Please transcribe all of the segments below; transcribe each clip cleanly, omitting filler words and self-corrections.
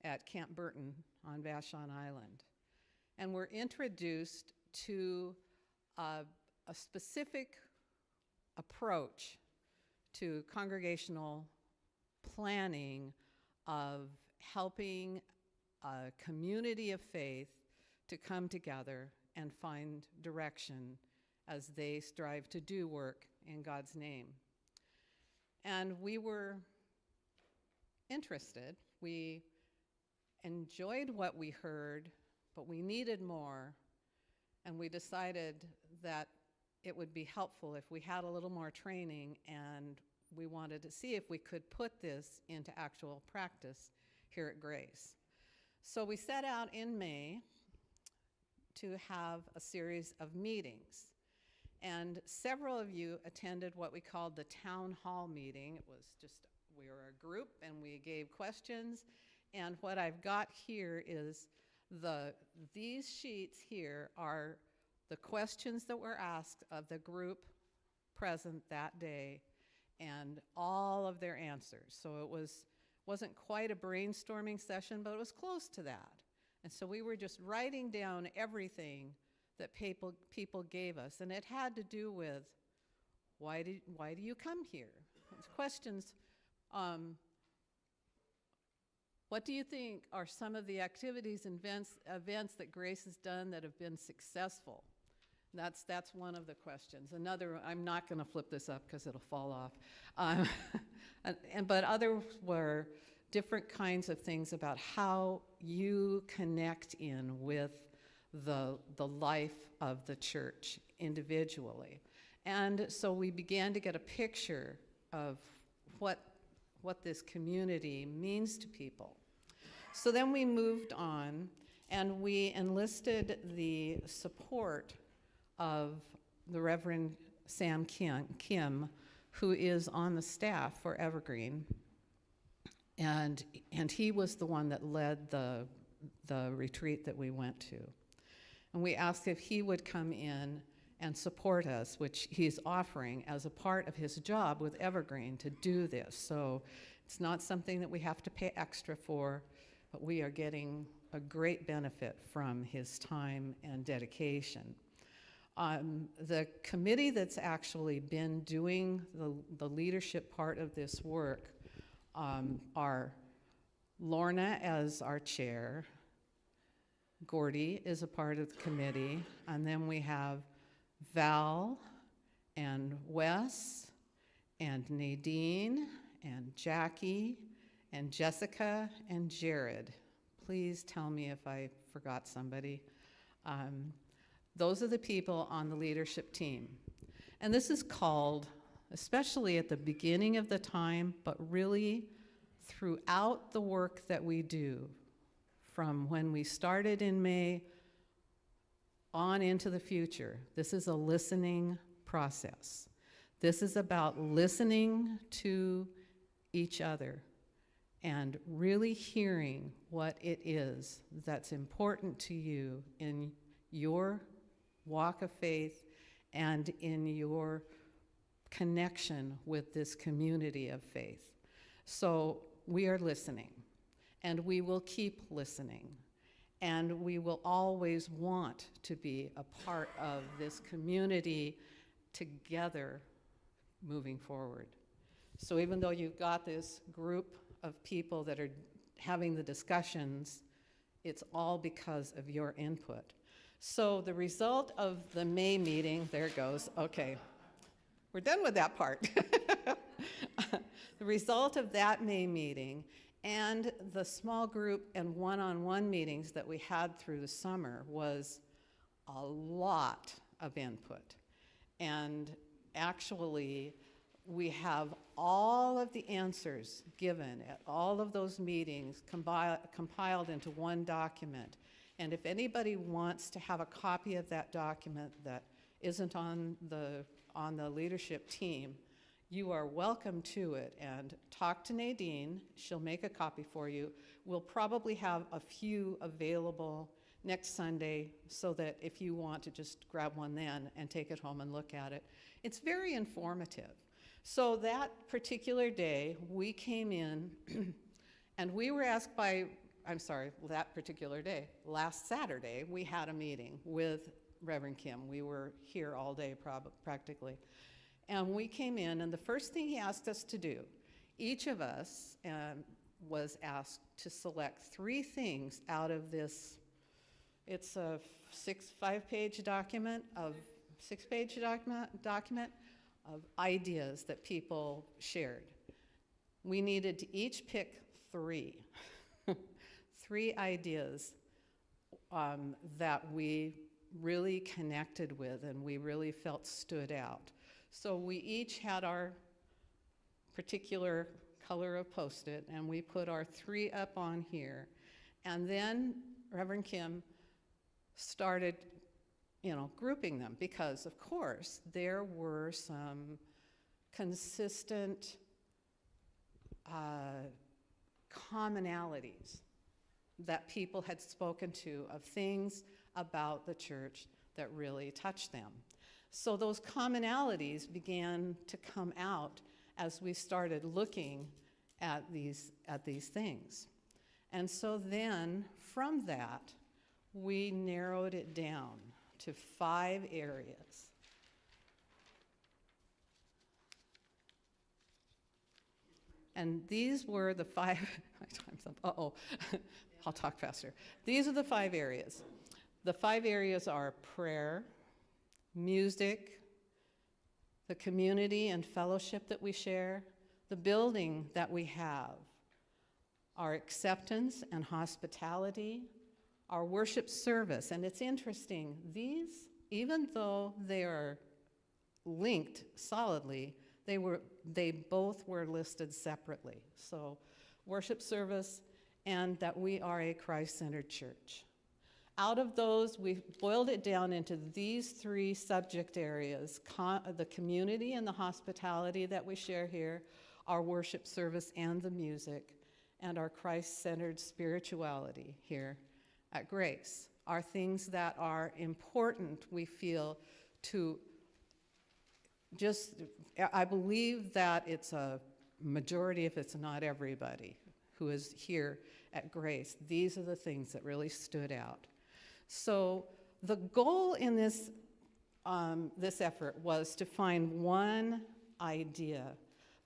at Camp Burton on Vashon Island. And we're introduced to a specific approach to congregational planning of helping a community of faith to come together and find direction as they strive to do work in God's name. And we were interested. We enjoyed what we heard, but we needed more, and we decided that it would be helpful if we had a little more training, and we wanted to see if we could put this into actual practice here at Grace. So we set out in May to have a series of meetings, and several of you attended what we called the town hall meeting. It was just, we were a group and we gave questions, and what I've got here is these sheets here are the questions that were asked of the group present that day and all of their answers. So it wasn't quite a brainstorming session, but it was close to that. And so we were just writing down everything that people gave us, and it had to do with why do you come here? It's questions. What do you think are some of the activities and events that Grace has done that have been successful? That's one of the questions. Another, I'm not going to flip this up because it'll fall off. But others were different kinds of things about how you connect in with the life of the church individually. And so we began to get a picture of what this community means to people. So then we moved on and we enlisted the support of the Reverend Sam Kim, who is on the staff for Evergreen. And he was the one that led the retreat that we went to. And we asked if he would come in and support us, which he's offering as a part of his job with Evergreen to do this. So it's not something that we have to pay extra for, but we are getting a great benefit from his time and dedication. The committee that's actually been doing the leadership part of this work are Lorna as our chair, Gordy is a part of the committee, and then we have Val and Wes and Nadine and Jackie and Jessica and Jared. Please tell me if I forgot somebody. Those are the people on the leadership team. And this is called, especially at the beginning of the time, but really throughout the work that we do, from when we started in May on into the future, this is a listening process. This is about listening to each other and really hearing what it is that's important to you in your walk of faith and in your connection with this community of faith. So we are listening, and we will keep listening, and we will always want to be a part of this community together moving forward. So even though you've got this group of people that are having the discussions, it's all because of your input. So the result of the May meeting, there it goes, okay, we're done with that part. The result of that May meeting and the small group and one-on-one meetings that we had through the summer was a lot of input. And actually, we have all of the answers given at all of those meetings compiled into one document. And if anybody wants to have a copy of that document that isn't on the leadership team, you are welcome to it, and talk to Nadine. She'll make a copy for you. We'll probably have a few available next Sunday so that if you want to just grab one then and take it home and look at it. It's very informative. So that particular day, we came in and we were asked by I'm sorry, that particular day, last Saturday, we had a meeting with Reverend Kim. We were here all day practically. And we came in, and the first thing he asked us to do, each of us was asked to select 3 things out of this. It's a 5-page document of 6-page document of ideas that people shared. We needed to each pick 3, 3 ideas that we really connected with and we really felt stood out. So we each had our particular color of Post-it, and we put our 3 up on here. And then Reverend Kim started, grouping them, because of course there were some consistent commonalities that people had spoken to of things about the church that really touched them. So those commonalities began to come out as we started looking at these things. And so then from that, we narrowed it down to 5 areas. And these were the 5, my time's up, I'll talk faster. These are the 5 areas. The 5 areas are prayer, music, the community and fellowship that we share, the building that we have, our acceptance and hospitality, our worship service. And it's interesting, these, even though they are linked solidly, they both were listed separately. So worship service and that we are a Christ-centered church. Out of those, we boiled it down into these 3 subject areas: the community and the hospitality that we share here, our worship service and the music, and our Christ-centered spirituality here at Grace are things that are important, we feel, to just, I believe that it's a majority, if it's not everybody, who is here at Grace. These are the things that really stood out. So the goal in this effort was to find one idea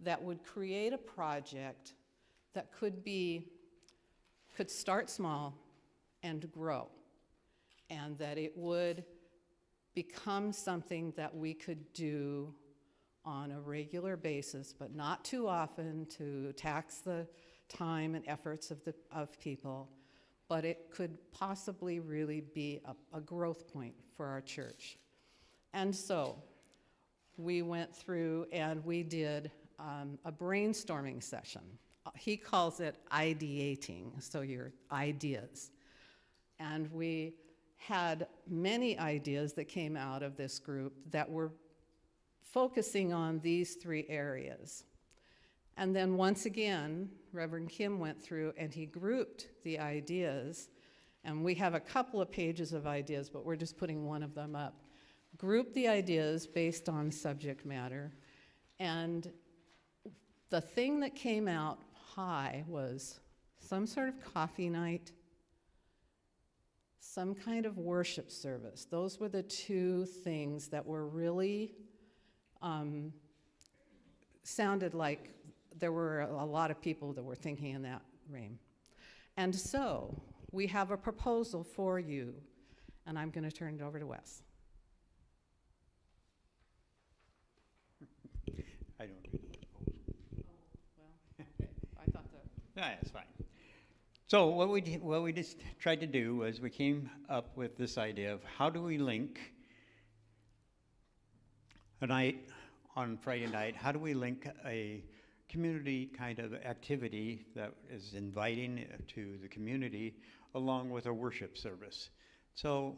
that would create a project that could start small and grow, and that it would become something that we could do on a regular basis, but not too often to tax the time and efforts of people. But it could possibly really be a growth point for our church. And so we went through and we did a brainstorming session. He calls it ideating, so your ideas. And we had many ideas that came out of this group that were focusing on these 3 areas. And then once again, Reverend Kim went through and he grouped the ideas, and we have a couple of pages of ideas, but we're just putting one of them up. Grouped the ideas based on subject matter, and the thing that came out high was some sort of coffee night, some kind of worship service. Those were the 2 things that were really sounded like there were a lot of people that were thinking in that vein. And so we have a proposal for you, and I'm going to turn it over to Wes. I don't read the proposal. Well, I thought that. No, that's fine. So what we just tried to do was we came up with this idea of how do we link a night on Friday night, how do we link a community kind of activity that is inviting to the community along with a worship service. So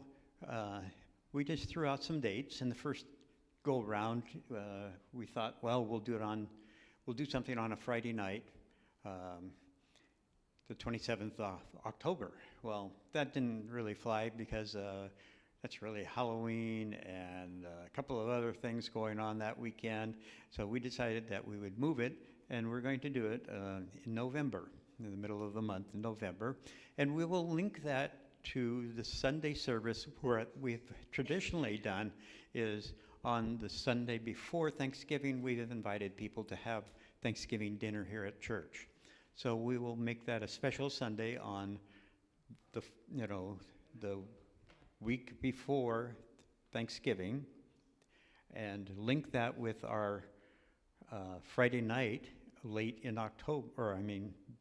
we just threw out some dates. In the first go round, we thought, well, we'll do something on a Friday night, the 27th of October. Well, that didn't really fly because that's really Halloween and a couple of other things going on that weekend. So we decided that we would move it, and we're going to do it in November. in the middle of the month in November. And we will link that to the Sunday service. Where we've traditionally done is on the Sunday before Thanksgiving, we've invited people to have Thanksgiving dinner here at church. So we will make that a special Sunday on the, the week before Thanksgiving, and link that with our Friday night late in October, or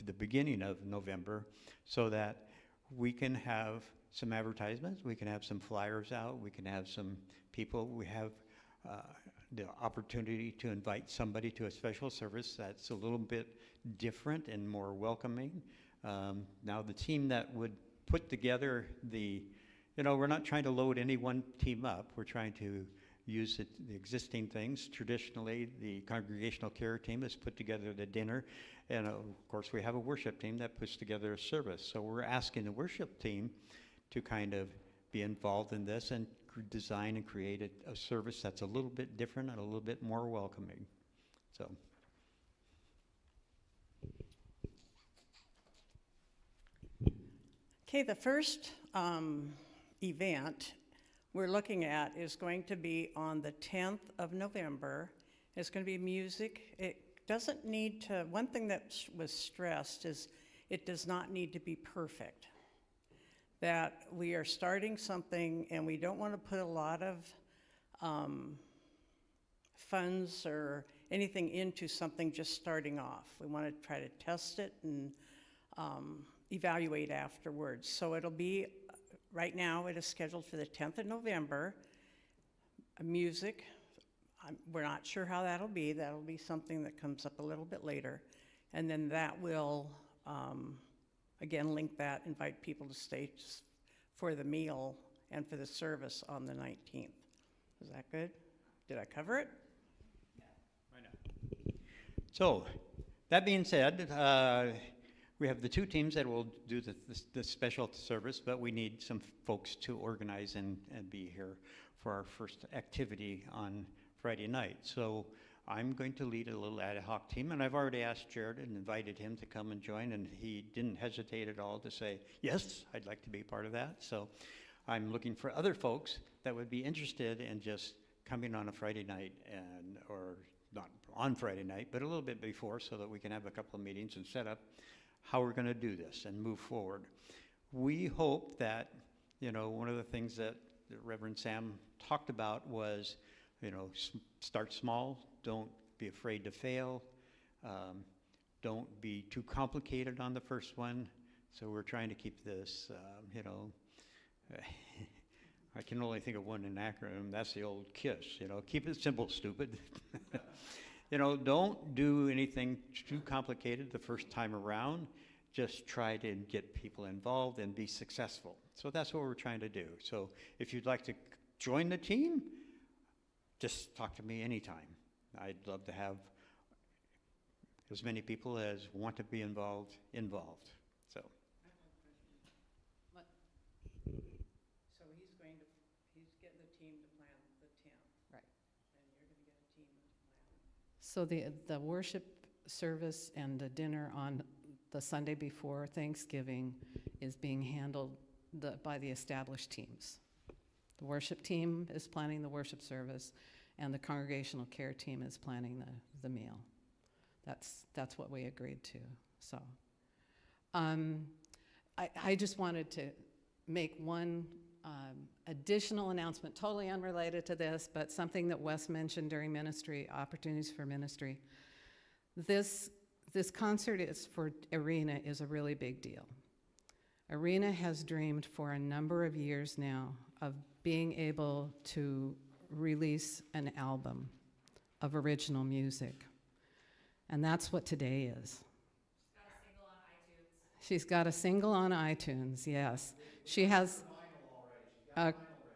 the beginning of November, so that we can have some advertisements, we can have some flyers out, we can have some people, we have the opportunity to invite somebody to a special service that's a little bit different and more welcoming. Now the team that would put together we're not trying to load any one team up, we're trying to use the existing things. Traditionally, the congregational care team has put together the dinner, and of course we have a worship team that puts together a service. So we're asking the worship team to kind of be involved in this and design and create a service that's a little bit different and a little bit more welcoming. So. Okay, the first event we're looking at is going to be on the 10th of November. It's going to be music. It doesn't need to, one thing that was stressed is it does not need to be perfect. That we are starting something and we don't want to put a lot of funds or anything into something just starting off. We want to try to test it and evaluate afterwards. So it'll be, right now it is scheduled for the 10th of November. Music, we're not sure how that'll be. That'll be something that comes up a little bit later. And then that will, again, link that, invite people to stay for the meal and for the service on the 19th. Is that good? Did I cover it? Why not? So, that being said, we have the two teams that will do the special service, but we need some folks to organize and be here for our first activity on Friday night. So I'm going to lead a little ad hoc team, and I've already asked Jared and invited him to come and join, and he didn't hesitate at all to say, yes, I'd like to be part of that. So I'm looking for other folks that would be interested in just coming on a Friday night, or not on Friday night, but a little bit before, so that we can have a couple of meetings and set up how we're going to do this and move forward. We hope that, one of the things that Reverend Sam talked about was, start small, don't be afraid to fail, don't be too complicated on the first one. So we're trying to keep this, I can only think of one in acronym, that's the old KISS, keep it simple, stupid. Don't do anything too complicated the first time around. Just try to get people involved and be successful. So that's what we're trying to do. So if you'd like to join the team, just talk to me anytime. I'd love to have as many people as want to be involved. So. What? So he's getting the team to plan the 10th. Right. And you're going to get a team to plan. So the worship service and the dinner on the Sunday before Thanksgiving is being handled by the established teams. The worship team is planning the worship service, and the congregational care team is planning the meal. That's what we agreed to. So I just wanted to make one additional announcement, totally unrelated to this, but something that Wes mentioned during ministry, opportunities for ministry. This concert is for Arena is a really big deal. Arena has dreamed for a number of years now of being able to release an album of original music. And that's what today is. She's got a single on iTunes, yes. She has,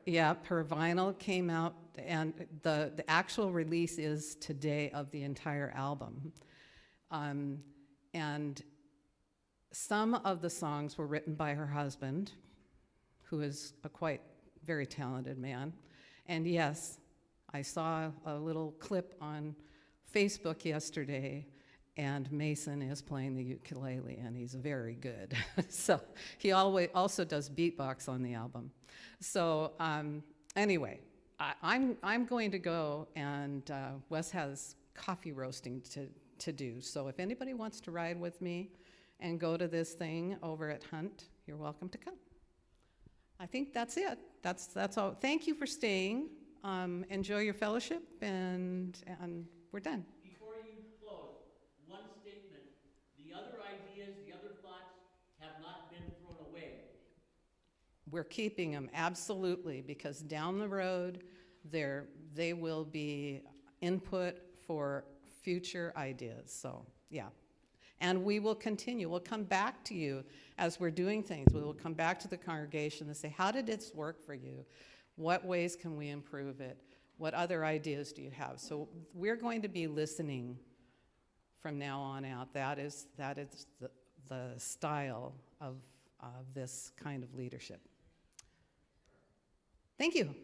yeah, her vinyl came out, and the actual release is today of the entire album. And some of the songs were written by her husband, who is a quite very talented man. And yes, I saw a little clip on Facebook yesterday, and Mason is playing the ukulele, and he's very good. So he always also does beatbox on the album. So anyway, I'm going to go, and Wes has coffee roasting to do. So if anybody wants to ride with me and go to this thing over at Hunt, you're welcome to come. I think that's it. That's all. Thank you for staying. Enjoy your fellowship, and we're done. Before you close, one statement. The other ideas, the other thoughts have not been thrown away. We're keeping them, absolutely, because down the road, they will be input for future ideas. So, yeah. And we will continue. We'll come back to you as we're doing things. We will come back to the congregation and say, how did this work for you? What ways can we improve it? What other ideas do you have? So we're going to be listening from now on out. That is the style of this kind of leadership. Thank you.